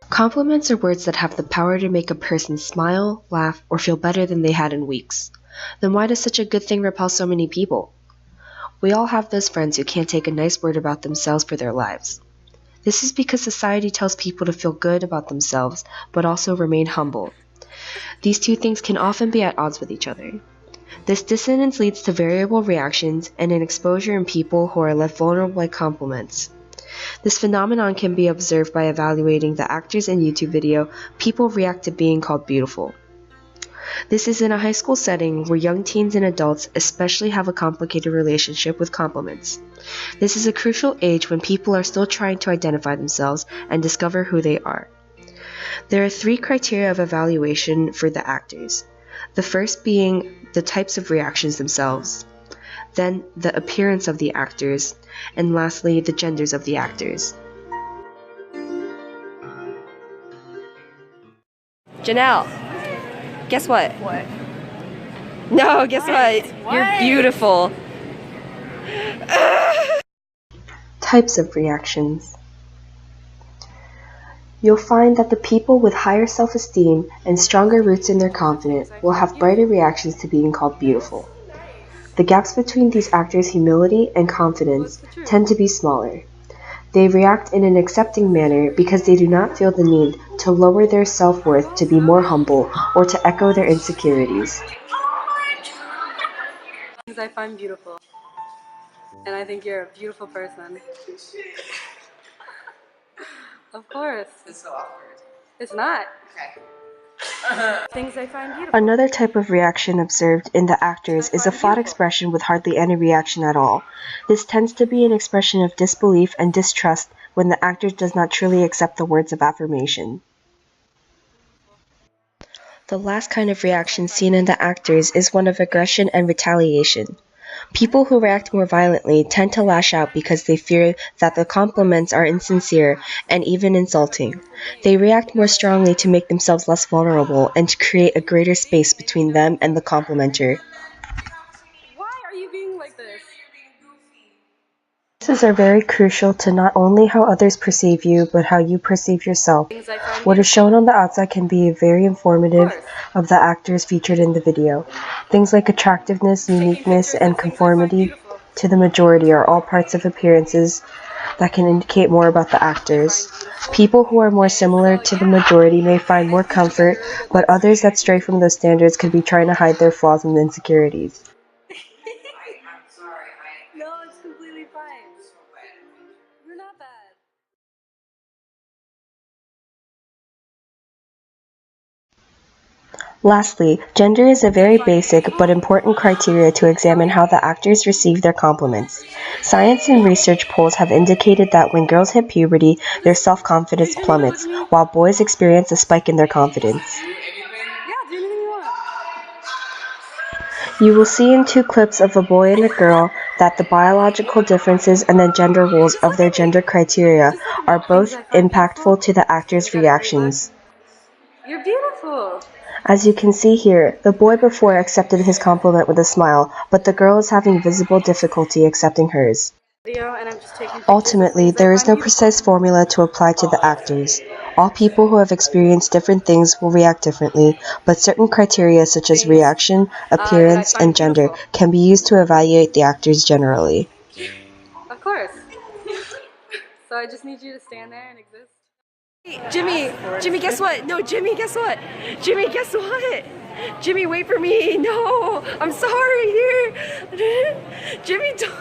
Compliments are words that have the power to make a person smile, laugh, or feel better than they had in weeks. Then why does such a good thing repel so many people? We all have those friends who can't take a nice word about themselves for their lives. This is because society tells people to feel good about themselves, but also remain humble. These two things can often be at odds with each other. This dissonance leads to variable reactions and an exposure in people who are left vulnerable by compliments. This phenomenon can be observed by evaluating the actors in YouTube video people react to being called beautiful. This is in a high school setting where young teens and adults especially have a complicated relationship with compliments. This is a crucial age when people are still trying to identify themselves and discover who they are. There are 3 criteria of evaluation for the actors. The first being the types of reactions themselves, then the appearance of the actors, and lastly, the genders of the actors. Janelle, guess what? What? No, guess what? You're beautiful. Types of reactions. You'll find that the people with higher self-esteem and stronger roots in their confidence will have brighter reactions to being called beautiful. The gaps between these actors' humility and confidence tend to be smaller. They react in an accepting manner because they do not feel the need to lower their self-worth to be more humble or to echo their insecurities. Things I find beautiful. And I think you're a beautiful person. Of course. It's so awkward. It's not. Okay. Things I find beautiful. Another type of reaction observed in the actors is a flat expression with hardly any reaction at all. This tends to be an expression of disbelief and distrust when the actor does not truly accept the words of affirmation. The last kind of reaction seen in the actors is one of aggression and retaliation. People who react more violently tend to lash out because they fear that the compliments are insincere and even insulting. They react more strongly to make themselves less vulnerable and to create a greater space between them and the complimenter. Why are you being like this? Choices are very crucial to not only how others perceive you, but how you perceive yourself. What is shown on the outside can be very informative of the actors featured in the video. Things like attractiveness, uniqueness, and conformity to the majority are all parts of appearances that can indicate more about the actors. People who are more similar to the majority may find more comfort, but others that stray from those standards could be trying to hide their flaws and insecurities. No, it's completely fine. You're not bad. Lastly, gender is a very basic but important criteria to examine how the actors receive their compliments. Science and research polls have indicated that when girls hit puberty, their self-confidence plummets, while boys experience a spike in their confidence. Yeah, do anything you want. You will see in 2 clips of a boy and a girl that the biological differences and the gender roles of their gender criteria are both impactful to the actors' reactions. You're beautiful. As you can see here, the boy before accepted his compliment with a smile, but the girl is having visible difficulty accepting hers. Ultimately, there is no precise formula to apply to the actors. All people who have experienced different things will react differently, but certain criteria such as reaction, appearance, and gender can be used to evaluate the actors generally. Of course. So I just need you to stand there and exist. Hey, Jimmy, guess what? No, Jimmy, guess what? Jimmy, guess what? Jimmy, wait for me. No, I'm sorry. Here. Jimmy, don't.